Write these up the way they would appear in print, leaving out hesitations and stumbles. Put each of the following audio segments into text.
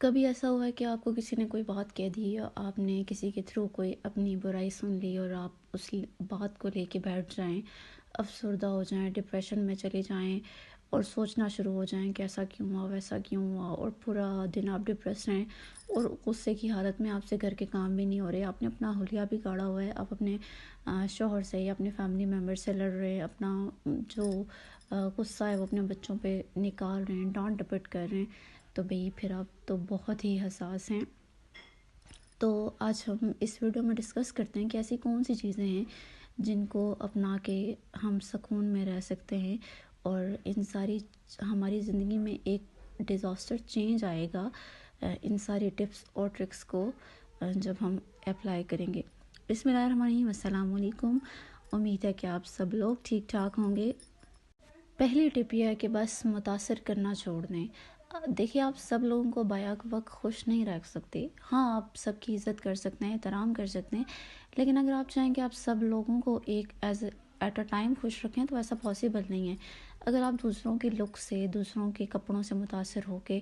کبھی ایسا ہوا ہے کہ آپ کو کسی نے کوئی بات کہہ دی یا آپ نے کسی کے تھرو کوئی اپنی برائی سن لی اور آپ اس بات کو لے کے بیٹھ جائیں، افسردہ ہو جائیں، ڈپریشن میں چلے جائیں اور سوچنا شروع ہو جائیں کہ ایسا کیوں ہوا، ویسا کیوں ہوا، اور پورا دن آپ ڈپریس رہیں اور غصے کی حالت میں آپ سے گھر کے کام بھی نہیں ہو رہے، آپ نے اپنا حلیہ بھی گاڑا ہوا ہے، آپ اپنے شوہر سے یا اپنے فیملی ممبر سے لڑ رہے ہیں، اپنا جو غصہ ہے وہ اپنے بچوں پہ نکال رہے ہیں، ڈانٹ ڈپٹ کر رہے ہیں، تو بھئی پھر آپ تو بہت ہی حساس ہیں۔ تو آج ہم اس ویڈیو میں ڈسکس کرتے ہیں کہ ایسی کون سی چیزیں ہیں جن کو اپنا کے ہم سکون میں رہ سکتے ہیں اور ان ساری ہماری زندگی میں ایک ڈیزاسٹر چینج آئے گا ان ساری ٹپس اور ٹرکس کو جب ہم اپلائی کریں گے۔ بسم اللہ الرحمن الرحیم، السلام علیکم۔ امید ہے کہ آپ سب لوگ ٹھیک ٹھاک ہوں گے۔ پہلی ٹپ یہ ہے کہ بس متاثر کرنا چھوڑ دیں۔ دیکھیے، آپ سب لوگوں کو بیک وقت خوش نہیں رکھ سکتے۔ ہاں، آپ سب کی عزت کر سکتے ہیں، احترام کر سکتے ہیں، لیکن اگر آپ چاہیں کہ آپ سب لوگوں کو ایٹ اے ٹائم خوش رکھیں تو ایسا پاسبل نہیں ہے۔ اگر آپ دوسروں کی لک سے، دوسروں کے کپڑوں سے متاثر ہو کے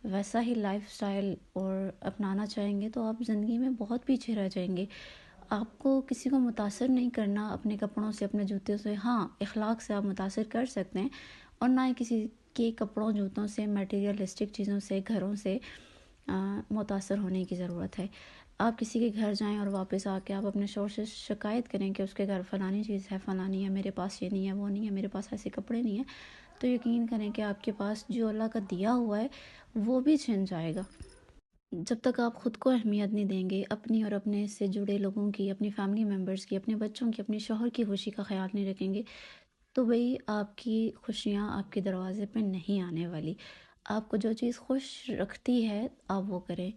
ویسا ہی لائف سٹائل اور اپنانا چاہیں گے تو آپ زندگی میں بہت پیچھے رہ جائیں گے۔ آپ کو کسی کو متاثر نہیں کرنا اپنے کپڑوں سے، اپنے جوتے سے۔ ہاں، اخلاق سے آپ متاثر کر سکتے ہیں، اور نہ ہی کسی کے کپڑوں، جوتوں سے، میٹیریلسٹک چیزوں سے، گھروں سے متاثر ہونے کی ضرورت ہے۔ آپ کسی کے گھر جائیں اور واپس آ کے آپ اپنے شوہر سے شکایت کریں کہ اس کے گھر فلانی چیز ہے، فلانی ہے، میرے پاس یہ نہیں ہے، وہ نہیں ہے، میرے پاس ایسے کپڑے نہیں ہیں، تو یقین کریں کہ آپ کے پاس جو اللہ کا دیا ہوا ہے وہ بھی چھن جائے گا۔ جب تک آپ خود کو اہمیت نہیں دیں گے، اپنی اور اپنے سے جڑے لوگوں کی، اپنی فیملی ممبرز کی، اپنے بچوں کی، اپنے شوہر کی خوشی کا خیال نہیں رکھیں گے، تو بھئی آپ کی خوشیاں آپ کے دروازے پہ نہیں آنے والی۔ آپ کو جو چیز خوش رکھتی ہے آپ وہ کریں۔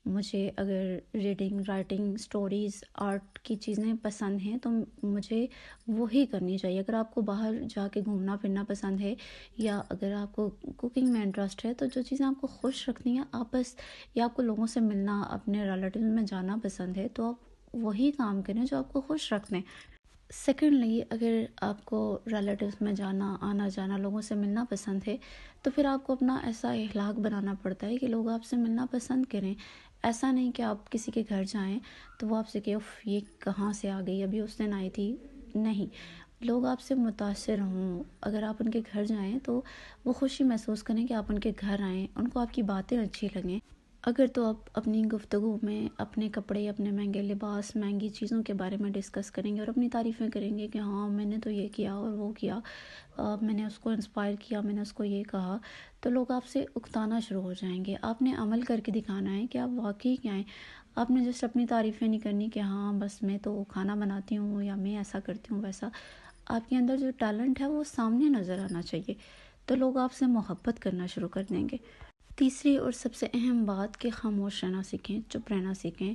مجھے اگر ریڈنگ، رائٹنگ، سٹوریز، آرٹ کی چیزیں پسند ہیں تو مجھے وہی کرنی چاہیے۔ اگر آپ کو باہر جا کے گھومنا پھرنا پسند ہے، یا اگر آپ کو کوکنگ میں انٹرسٹ ہے، تو جو چیزیں آپ کو خوش رکھتی ہیں آپ بس، یا آپ کو لوگوں سے ملنا، اپنے ریلیٹیو میں جانا پسند ہے، تو آپ وہی کام کریں جو آپ کو خوش رکھتے ہیں۔ سیکنڈلی، اگر آپ کو ریلیٹیوز میں جانا، آنا جانا، لوگوں سے ملنا پسند ہے، تو پھر آپ کو اپنا ایسا اخلاق بنانا پڑتا ہے کہ لوگ آپ سے ملنا پسند کریں۔ ایسا نہیں کہ آپ کسی کے گھر جائیں تو وہ آپ سے کہ اف یہ کہاں سے آ گئی، ابھی اس دن آئی تھی۔ نہیں، لوگ آپ سے متاثر ہوں۔ اگر آپ ان کے گھر جائیں تو وہ خوشی محسوس کریں کہ آپ ان کے گھر آئیں، ان کو آپ کی باتیں اچھی لگیں۔ اگر تو آپ اپنی گفتگو میں اپنے کپڑے، اپنے مہنگے لباس، مہنگی چیزوں کے بارے میں ڈسکس کریں گے اور اپنی تعریفیں کریں گے کہ ہاں میں نے تو یہ کیا اور وہ کیا، میں نے اس کو انسپائر کیا، میں نے اس کو یہ کہا، تو لوگ آپ سے اکتانا شروع ہو جائیں گے۔ آپ نے عمل کر کے دکھانا ہے کہ آپ واقعی کیا ہیں۔ آپ نے جسٹ اپنی تعریفیں نہیں کرنی کہ ہاں بس میں تو کھانا بناتی ہوں یا میں ایسا کرتی ہوں ویسا۔ آپ کے اندر جو ٹیلنٹ ہے وہ سامنے نظر آنا چاہیے، تو لوگ آپ سے محبت کرنا شروع کر دیں گے۔ تیسری اور سب سے اہم بات کہ خاموش رہنا سیکھیں، چپ رہنا سیکھیں۔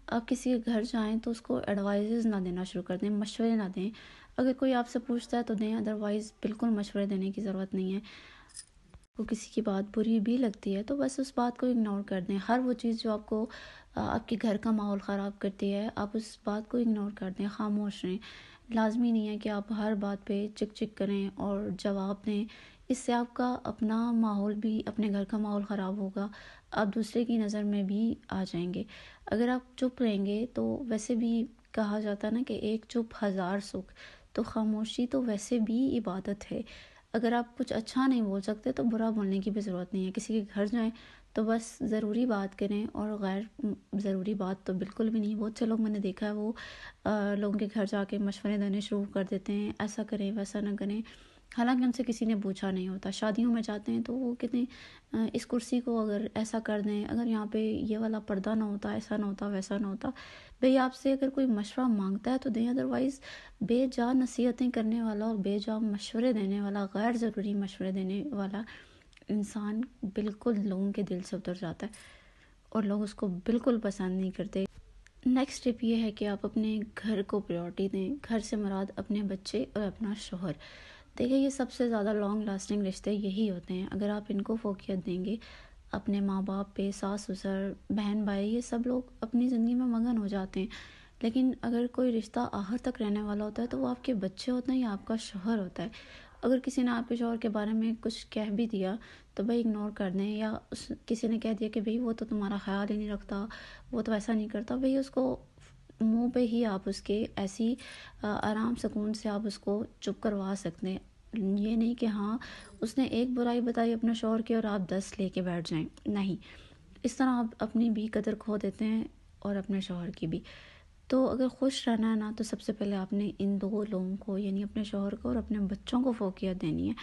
آپ کسی کے گھر جائیں تو اس کو ایڈوائزز نہ دینا شروع کر دیں، مشورے نہ دیں۔ اگر کوئی آپ سے پوچھتا ہے تو دیں، ادروائز بالکل مشورے دینے کی ضرورت نہیں ہے۔ کو کسی کی بات بری بھی لگتی ہے تو بس اس بات کو اگنور کر دیں۔ ہر وہ چیز جو آپ کو آپ کے گھر کا ماحول خراب کرتی ہے، آپ اس بات کو اگنور کر دیں، خاموش رہیں۔ لازمی نہیں ہے کہ آپ ہر بات پہ چک چک کریں اور جواب دیں، اس سے آپ کا اپنا ماحول بھی، اپنے گھر کا ماحول خراب ہوگا، آپ دوسرے کی نظر میں بھی آ جائیں گے۔ اگر آپ چپ رہیں گے تو ویسے بھی کہا جاتا ہے نا کہ ایک چپ ہزار سکھ، تو خاموشی تو ویسے بھی عبادت ہے۔ اگر آپ کچھ اچھا نہیں بول سکتے تو برا بولنے کی بھی ضرورت نہیں ہے۔ کسی کے گھر جائیں تو بس ضروری بات کریں، اور غیر ضروری بات تو بالکل بھی نہیں۔ بہت سے لوگ میں نے دیکھا ہے وہ لوگوں کے گھر جا کے مشورے دینے شروع کر دیتے ہیں، ایسا کریں ویسا نہ کریں، حالانکہ ان سے کسی نے پوچھا نہیں ہوتا۔ شادیوں میں جاتے ہیں تو وہ کہتے ہیں اس کرسی کو اگر ایسا کر دیں، اگر یہاں پہ یہ والا پردہ نہ ہوتا، ایسا نہ ہوتا، ویسا نہ ہوتا۔ بھئی آپ سے اگر کوئی مشورہ مانگتا ہے تو دیں، ادروائز بے جا نصیحتیں کرنے والا اور بے جا مشورے دینے والا، غیر ضروری مشورے دینے والا انسان بالکل لوگوں کے دل سے اتر جاتا ہے اور لوگ اس کو بالکل پسند نہیں کرتے۔ نیکسٹ ٹپ یہ ہے کہ آپ اپنے گھر کو پریورٹی دیں۔ گھر سے مراد اپنے بچے اور اپنا شوہر۔ دیکھیں، یہ سب سے زیادہ لانگ لاسٹنگ رشتے یہی ہوتے ہیں۔ اگر آپ ان کو فوقیت دیں گے، اپنے ماں باپ پہ، ساس سسر، بہن بھائی، یہ سب لوگ اپنی زندگی میں مگن ہو جاتے ہیں، لیکن اگر کوئی رشتہ آخر تک رہنے والا ہوتا ہے تو وہ آپ کے بچے ہوتے ہیں یا آپ کا شوہر ہوتا ہے۔ اگر کسی نے آپ کے شوہر کے بارے میں کچھ کہہ بھی دیا تو بھائی اگنور کر دیں. یا کسی نے کہہ دیا کہ بھائی وہ تو تمہارا خیال ہی نہیں رکھتا, وہ تو ایسا نہیں کرتا, بھائی اس کو منہ پہ ہی آپ اس کے ایسی آرام سکون سے آپ اس کو چپ کروا سکتے ہیں. یہ نہیں کہ ہاں اس نے ایک برائی بتائی اپنے شوہر کی اور آپ 10 لے کے بیٹھ جائیں. نہیں, اس طرح آپ اپنی بھی قدر کھو دیتے ہیں اور اپنے شوہر کی بھی. تو اگر خوش رہنا ہے نا, تو سب سے پہلے آپ نے ان 2 لوگوں کو, یعنی اپنے شوہر کو اور اپنے بچوں کو فوقیت دینی ہے.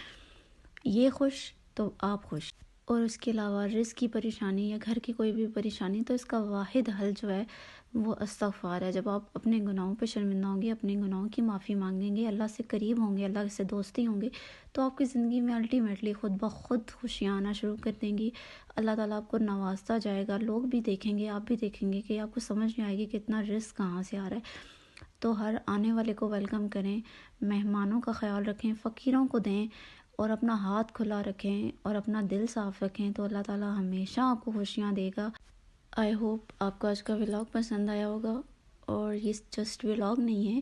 یہ خوش تو آپ خوش. اور اس کے علاوہ رزق کی پریشانی یا گھر کی کوئی بھی پریشانی, تو اس کا واحد حل جو ہے وہ استغفار ہے. جب آپ اپنے گناہوں پہ شرمندہ ہوں گے, اپنے گناہوں کی معافی مانگیں گے, اللہ سے قریب ہوں گے, اللہ سے دوستی ہوں گے, تو آپ کی زندگی میں الٹیمیٹلی خود بخود خوشیاں آنا شروع کر دیں گی. اللہ تعالیٰ آپ کو نوازتا جائے گا. لوگ بھی دیکھیں گے, آپ بھی دیکھیں گے کہ آپ کو سمجھ نہیں آئے گی کہ اتنا رزق کہاں سے آ رہا ہے. تو ہر آنے والے کو ویلکم کریں, مہمانوں کا خیال رکھیں, فقیروں کو دیں, اور اپنا ہاتھ کھلا رکھیں اور اپنا دل صاف رکھیں, تو اللہ تعالیٰ ہمیشہ آپ کو خوشیاں دے گا. آئی ہوپ آپ کو آج کا ولاگ پسند آیا ہوگا. اور یہ جسٹ ولاگ نہیں ہے,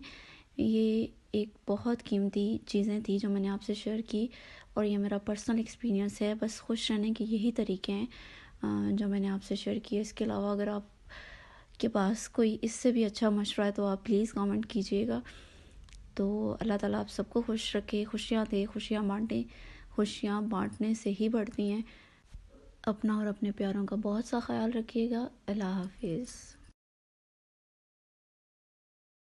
یہ ایک بہت قیمتی چیزیں تھیں جو میں نے آپ سے شیئر کی, اور یہ میرا پرسنل ایکسپیرینس ہے. بس خوش رہنے کے یہی طریقے ہیں جو میں نے آپ سے شیئر کیے. اس کے علاوہ اگر آپ کے پاس کوئی اس سے بھی اچھا مشورہ ہے تو آپ پلیز کامنٹ کیجیے گا. تو اللہ تعالیٰ آپ سب کو خوش رکھے, خوشیاں دے, خوشیاں بانٹیں. خوشیاں بانٹنے سے ہی بڑھتی ہیں. اپنا اور اپنے پیاروں کا بہت سا خیال رکھیے گا. اللہ حافظ.